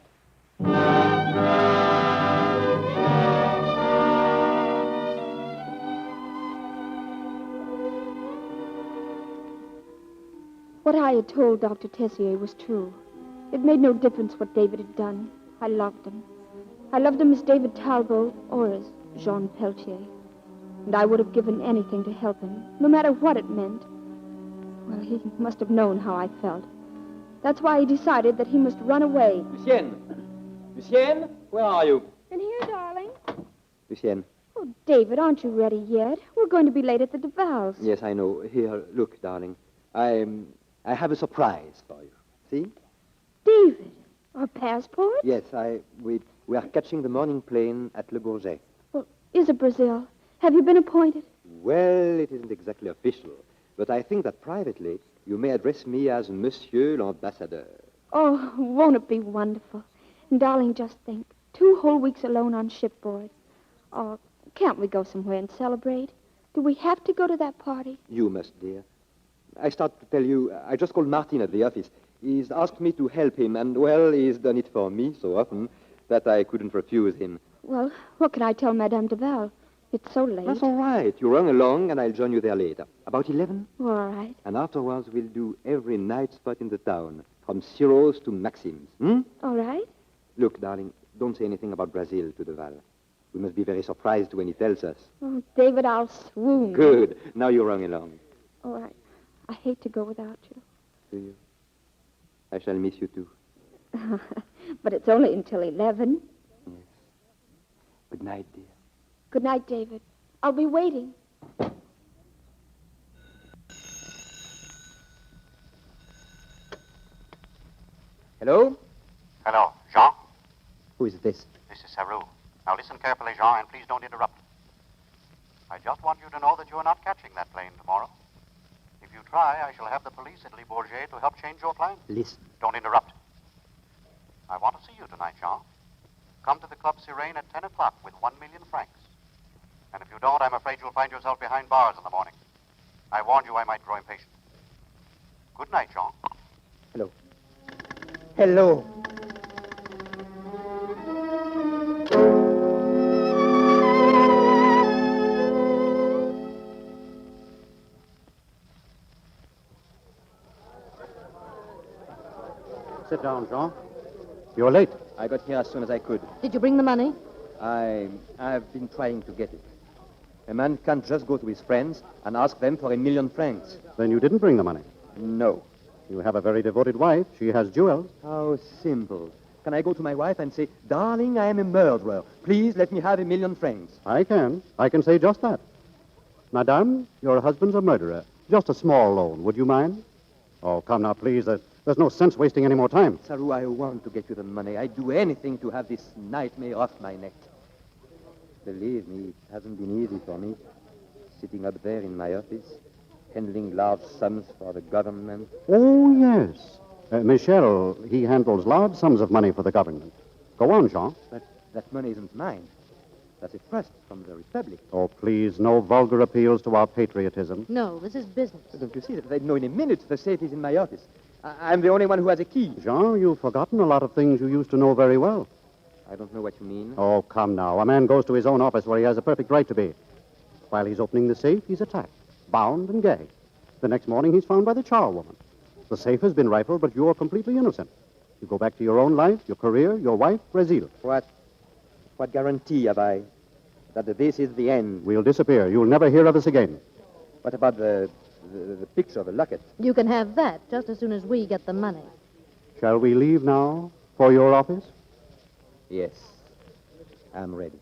What I had told Dr. Tessier was true. It made no difference what David had done. I loved him. I loved him as David Talbot or as Jean Peltier. And I would have given anything to help him, no matter what it meant. Well, he must have known how I felt. That's why he decided that he must run away. Lucienne! Lucienne, where are you? In here, darling. Lucienne. Oh, David, aren't you ready yet? We're going to be late at the DeVals. Yes, I know. Here, look, darling. I have a surprise for you. See? David, our passport? Yes, we are catching the morning plane at Le Bourget. Well, is it Brazil? Have you been appointed? Well, it isn't exactly official, but I think that privately you may address me as Monsieur l'Ambassadeur. Oh, won't it be wonderful? And, darling, just think, 2 whole weeks alone on shipboard. Oh, can't we go somewhere and celebrate? Do we have to go to that party? You must, dear. I start to tell you, I just called Martin at the office. He's asked me to help him, and, well, he's done it for me so often that I couldn't refuse him. Well, what can I tell Madame Duval? It's so late. That's all right. You run along, and I'll join you there later. About 11? All right. And afterwards, we'll do every night spot in the town, from Ciro's to Maxim's. All right. Look, darling, don't say anything about Brazil to Duval. We must be very surprised when he tells us. Oh, David, I'll swoon. Good. Now you run along. All right. I hate to go without you. Do you? I shall miss you, too. But it's only until 11. Yes. Good night, dear. Good night, David. I'll be waiting. Hello? Hello, Jean? Who is this? This is Saru. Now listen carefully, Jean, and please don't interrupt. I just want you to know that you are not catching that plane tomorrow. If you try, I shall have the police at Le Bourget to help change your plane. Listen. Don't interrupt. I want to see you tonight, Jean. Come to the Club Sirene at 10 o'clock with 1 million francs. And if you don't, I'm afraid you'll find yourself behind bars in the morning. I warned you I might grow impatient. Good night, Jean. Hello. Hello. Sit down, Jean. You're late. I got here as soon as I could. Did you bring the money? I've been trying to get it. A man can't just go to his friends and ask them for 1 million francs. Then you didn't bring the money? No. You have a very devoted wife. She has jewels. How simple. Can I go to my wife and say, darling, I am a murderer. Please let me have 1,000,000 francs? I can. I can say just that. Madame, your husband's a murderer. Just a small loan. Would you mind? Oh, come now, please. There's no sense wasting any more time. Saru, I want to get you the money. I'd do anything to have this nightmare off my neck. Believe me, it hasn't been easy for me. Sitting up there in my office, handling large sums for the government. Oh, yes. Michel, he handles large sums of money for the government. Go on, Jean. But that money isn't mine. That's a trust from the Republic. Oh, please, no vulgar appeals to our patriotism. No, this is business. Don't you see that? They'd know in a minute the safe is in my office. I'm the only one who has a key. Jean, you've forgotten a lot of things you used to know very well. I don't know what you mean. Oh, come now. A man goes to his own office where he has a perfect right to be. While he's opening the safe, he's attacked, bound and gagged. The next morning, he's found by the charwoman. The safe has been rifled, but you're completely innocent. You go back to your own life, your career, your wife, Brazil. What guarantee have I that this is the end? We'll disappear. You'll never hear of us again. What about the picture, the locket? You can have that just as soon as we get the money. Shall we leave now for your office? Yes, I'm ready.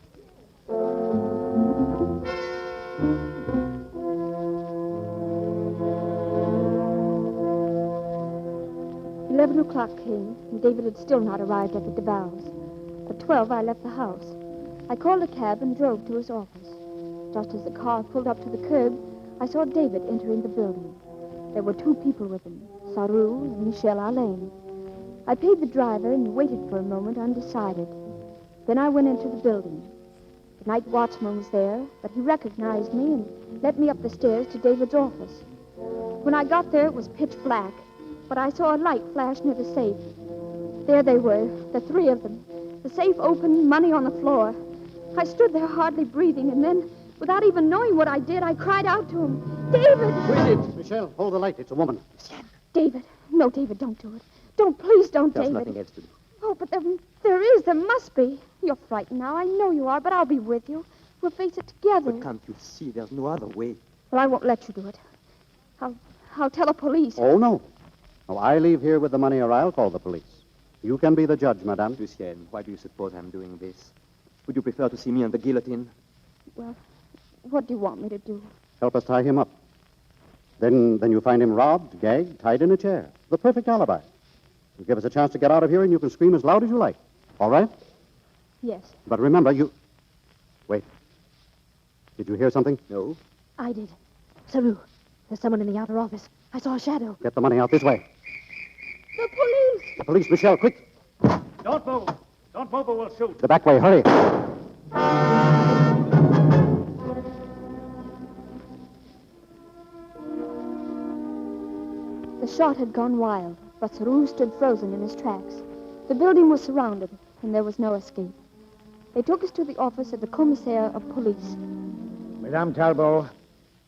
11 o'clock came, and David had still not arrived at the Duval's. At 12, I left the house. I called a cab and drove to his office. Just as the car pulled up to the curb, I saw David entering the building. There were 2 people with him, Saru and Michel Alain. I paid the driver and waited for a moment, undecided. Then I went into the building. The night watchman was there, but he recognized me and led me up the stairs to David's office. When I got there, it was pitch black, but I saw a light flash near the safe. There they were, the 3 of them. The safe open, money on the floor. I stood there hardly breathing, and then, without even knowing what I did, I cried out to him, David! Who is it? Michel, hold the light. It's a woman. David. No, David, don't do it. Please don't, There's David. nothing else to do. Oh, but there must be. You're frightened now. I know you are, but I'll be with you. We'll face it together. But can't you see there's no other way? Well, I won't let you do it. I'll tell the police. Oh, no. No, I leave here with the money or I'll call the police. You can be the judge, madame. Lucien, why do you suppose I'm doing this? Would you prefer to see me on the guillotine? Well, what do you want me to do? Help us tie him up. Then you find him robbed, gagged, tied in a chair. The perfect alibi. You give us a chance to get out of here, and you can scream as loud as you like. All right? Yes, But remember, Wait. Did you hear something? No. I did. Saru, there's someone in the outer office. I saw a shadow. Get the money out this way. the police! The police, Michel, quick. Don't move. Don't move or we'll shoot. The back way, hurry. The shot had gone wild, but Saru stood frozen in his tracks. The building was surrounded, and there was no escape. They took us to the office of the commissaire of police. Madame Talbot,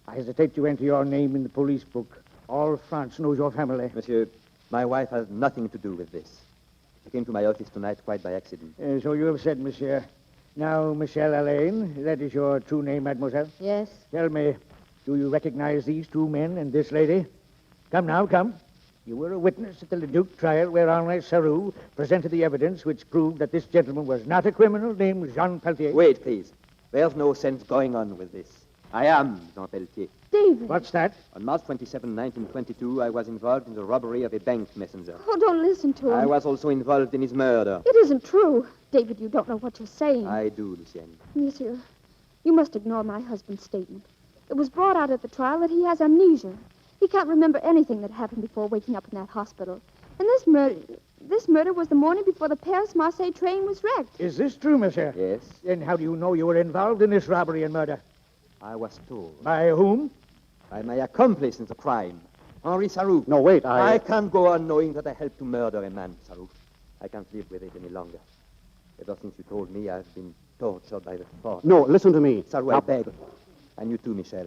I hesitate to enter your name in the police book. All France knows your family. Monsieur, my wife has nothing to do with this. She came to my office tonight quite by accident. So you have said, monsieur. Now, Michel Alain, that is your true name, mademoiselle? Yes. Tell me, do you recognize these 2 men and this lady? Come now, come. You were a witness at the Leduc trial where Henri Saru presented the evidence which proved that this gentleman was not a criminal named Jean Peltier. Wait, please. There's no sense going on with this. I am Jean Peltier. David! What's that? On March 27, 1922, I was involved in the robbery of a bank messenger. Oh, don't listen to him. I was also involved in his murder. It isn't true. David, you don't know what you're saying. I do, Lucien. Monsieur, you must ignore my husband's statement. It was brought out at the trial that he has amnesia. He can't remember anything that happened before waking up in that hospital. And this murder was the morning before the Paris-Marseille train was wrecked. Is this true, monsieur? Yes. Then how do you know you were involved in this robbery and murder? I was told. By whom? By my accomplice in the crime, Henri Saru. No, wait, I can't go on knowing that I helped to murder a man, Saru. I can't live with it any longer. Ever since you told me, I've been tortured by the thought. No, listen to me. Saru, I beg. And you too, Michel.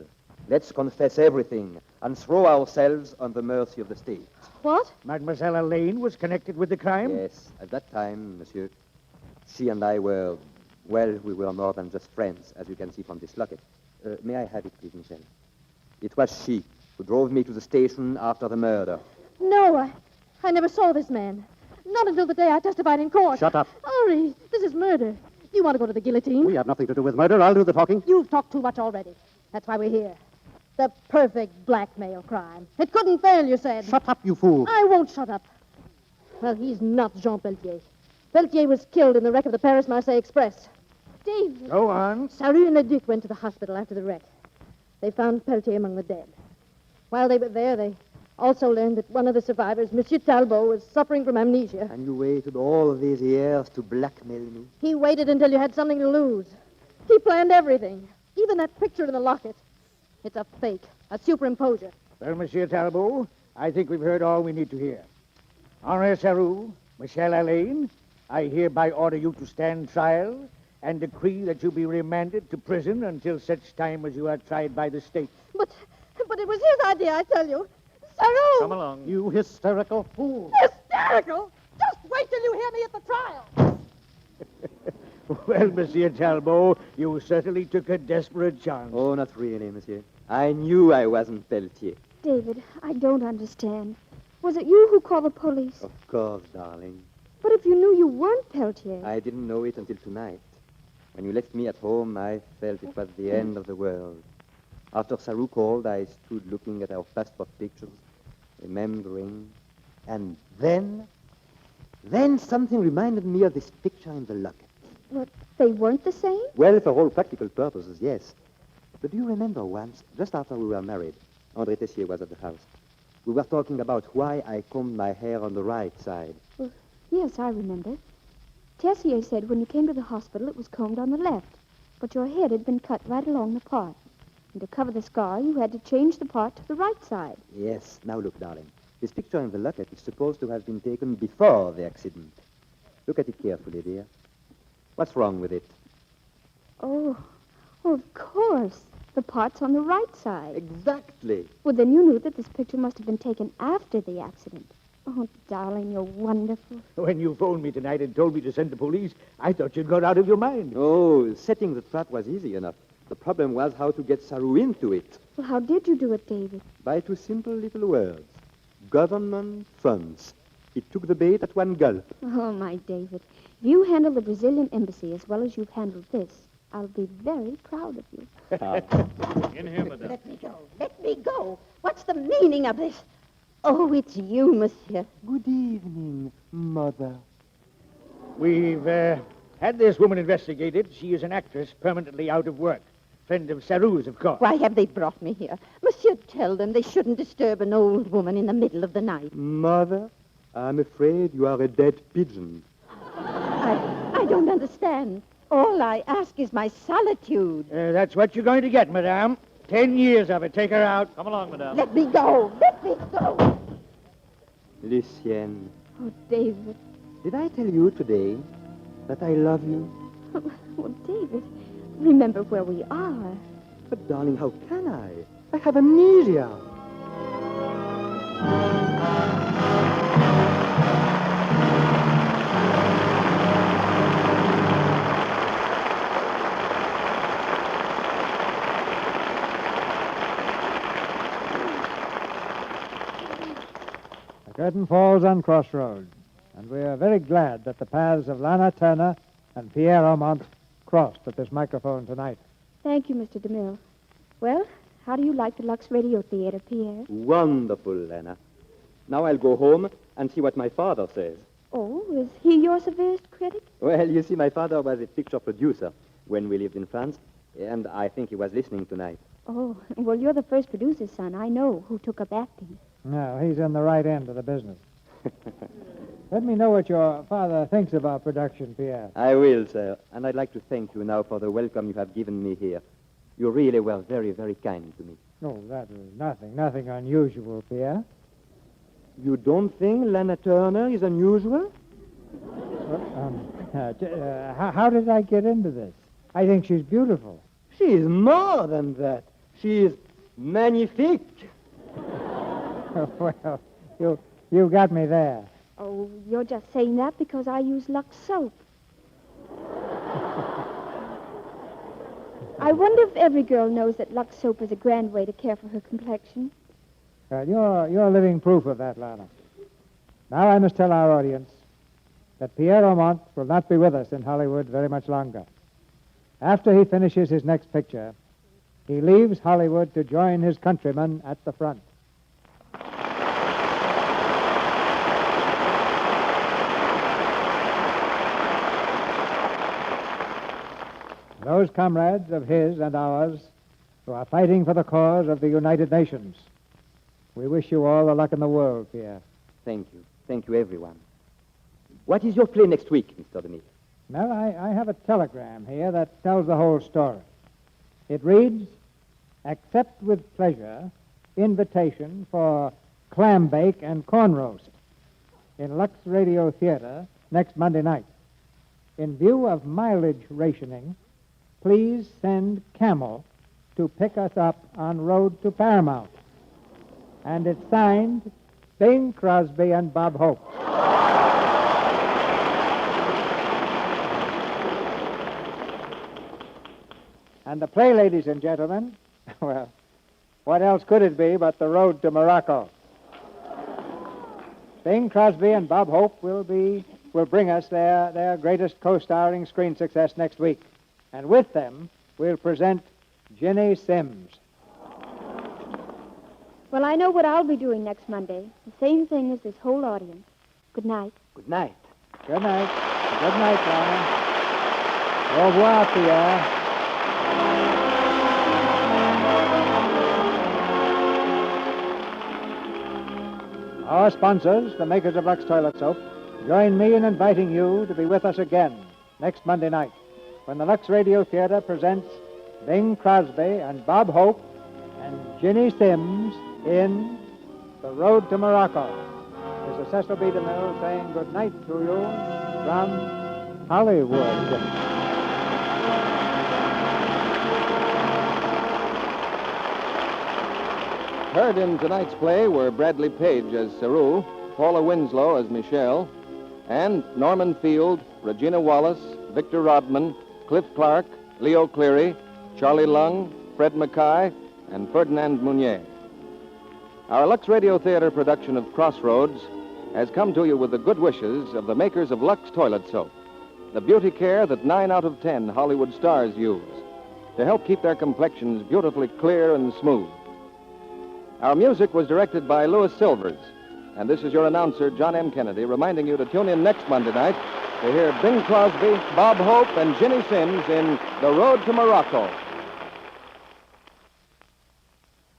Let's confess everything and throw ourselves on the mercy of the state. What? Mademoiselle Alain was connected with the crime? Yes, at that time, monsieur, she and I were, well, we were more than just friends, as you can see from this locket. May I have it, please, Michel? It was she who drove me to the station after the murder. No, I never saw this man. Not until the day I testified in court. Shut up. Henri, this is murder. You want to go to the guillotine? We have nothing to do with murder. I'll do the talking. You've talked too much already. That's why we're here. The perfect blackmail crime. It couldn't fail, you said. Shut up, you fool. I won't shut up. Well, he's not Jean Peltier. Peltier was killed in the wreck of the Paris-Marseille Express. David. Go on. Saru and Leduc went to the hospital after the wreck. They found Peltier among the dead. While they were there, they also learned that one of the survivors, Monsieur Talbot, was suffering from amnesia. And you waited all these years to blackmail me? He waited until you had something to lose. He planned everything, even that picture in the locket. It's a fake, a superimposure. Well, Monsieur Talbot, I think we've heard all we need to hear. Henri Saru, Michel Alain, I hereby order you to stand trial and decree that you be remanded to prison until such time as you are tried by the state. But it was his idea, I tell you. Saru! Come along. You hysterical fool. Hysterical? Just wait till you hear me at the trial. Well, Monsieur Talbot, you certainly took a desperate chance. Oh, not really, monsieur. I knew I wasn't Peltier. David, I don't understand. Was it you who called the police? Of course, darling. But if you knew you weren't Peltier... I didn't know it until tonight. When you left me at home, I felt it was the end of the world. After Saru called, I stood looking at our passport pictures, remembering. And then something reminded me of this picture in the locket. What, they weren't the same? Well, for all practical purposes, yes. But do you remember once, just after we were married, André Tessier was at the house. We were talking about why I combed my hair on the right side. Well, yes, I remember. Tessier said when you came to the hospital, it was combed on the left, but your head had been cut right along the part. And to cover the scar, you had to change the part to the right side. Yes. Now look, darling. This picture in the locket is supposed to have been taken before the accident. Look at it carefully, dear. What's wrong with it? Oh, of course. The part's on the right side. Exactly. Well, then you knew that this picture must have been taken after the accident. Oh, darling, you're wonderful. When you phoned me tonight and told me to send the police, I thought you'd gone out of your mind. Oh, setting the trap was easy enough. The problem was how to get Saru into it. Well, how did you do it, David? By two simple little words. Government funds. He took the bait at one gulp. Oh, my David. If you handle the Brazilian embassy as well as you've handled this, I'll be very proud of you. In here, madame. Let me go. Let me go. What's the meaning of this? Oh, it's you, monsieur. Good evening, mother. We've had this woman investigated. She is an actress permanently out of work. Friend of Saru's, of course. Why have they brought me here? Monsieur, tell them they shouldn't disturb an old woman in the middle of the night. Mother, I'm afraid you are a dead pigeon. I don't understand. All I ask is my solitude. That's what you're going to get, madame. 10 years of it. Take her out. Come along, madame. Let me go. Let me go. Lucienne, Oh, David. did I tell you today that I love you? Oh, David, remember where we are. But, darling, how can I? I have amnesia. The curtain falls on Crossroads, and we are very glad that the paths of Lana Turner and Pierre Aumont crossed at this microphone tonight. Thank you, Mr. DeMille. Well, how do you like the Luxradiotheatre, Pierre? Wonderful, Lena. Now I'll go home and see what my father says. Oh, is he your severest critic? Well, you see, my father was a picture producer when we lived in France, and I think he was listening tonight. Oh, well, you're the first producer's son I know who took up acting. No, he's in the right end of the business. Let me know what your father thinks about production, Pierre. I will, sir. And I'd like to thank you now for the welcome you have given me here. You really were very, very kind to me. Oh, that was nothing unusual, Pierre. You don't think Lana Turner is unusual? How did I get into this? I think she's beautiful. She's more than that. She's magnifique. Well, you got me there. Oh, you're just saying that because I use Lux soap. I wonder if every girl knows that Lux soap is a grand way to care for her complexion. You're living proof of that, Lana. Now I must tell our audience that Pierre Aumont will not be with us in Hollywood very much longer. After he finishes his next picture, he leaves Hollywood to join his countrymen at the front. Those comrades of his and ours who are fighting for the cause of the United Nations. We wish you all the luck in the world, Pierre. Thank you. Thank you, everyone. What is your play next week, Mr. DeMille? Well, I have a telegram here that tells the whole story. It reads, "Accept with pleasure invitation for clam bake and corn roast in Luxradiotheatre next Monday night. In view of mileage rationing, please send Camel to pick us up en road to Paramount." And it's signed Bing Crosby and Bob Hope. And the play, ladies and gentlemen, well, what else could it be but The Road to Morocco? Bing Crosby and Bob Hope will bring us their greatest co-starring screen success next week. And with them, we'll present Ginny Sims. Well, I know what I'll be doing next Monday. The same thing as this whole audience. Good night. Good night. Good night. Good night, Lana. Au revoir, Pierre. Our sponsors, the makers of Lux Toilet Soap, join me in inviting you to be with us again next Monday night when the Luxradiotheatre presents Bing Crosby and Bob Hope and Ginny Sims in The Road to Morocco. This is Cecil B. DeMille saying good night to you from Hollywood. Heard in tonight's play were Bradley Page as Carew, Paula Winslow as Michelle, and Norman Field, Regina Wallace, Victor Rodman, Cliff Clark, Leo Cleary, Charlie Lung, Fred Mackay, and Ferdinand Mounier. Our Luxradiotheatre production of Crossroads has come to you with the good wishes of the makers of Lux Toilet Soap, the beauty care that 9 out of 10 Hollywood stars use to help keep their complexions beautifully clear and smooth. Our music was directed by Louis Silvers, and this is your announcer, John M. Kennedy, reminding you to tune in next Monday night to hear Bing Crosby, Bob Hope, and Ginny Sims in The Road to Morocco.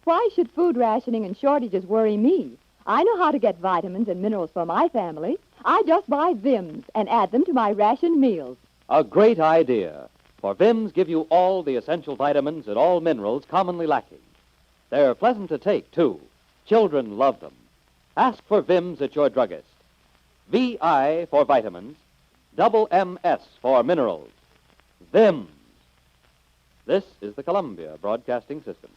Why should food rationing and shortages worry me? I know how to get vitamins and minerals for my family. I just buy Vims and add them to my ration meals. A great idea, for Vims give you all the essential vitamins and all minerals commonly lacking. They're pleasant to take, too. Children love them. Ask for Vims at your druggist. VI for vitamins, double MS for minerals. Vims. This is the Columbia Broadcasting System.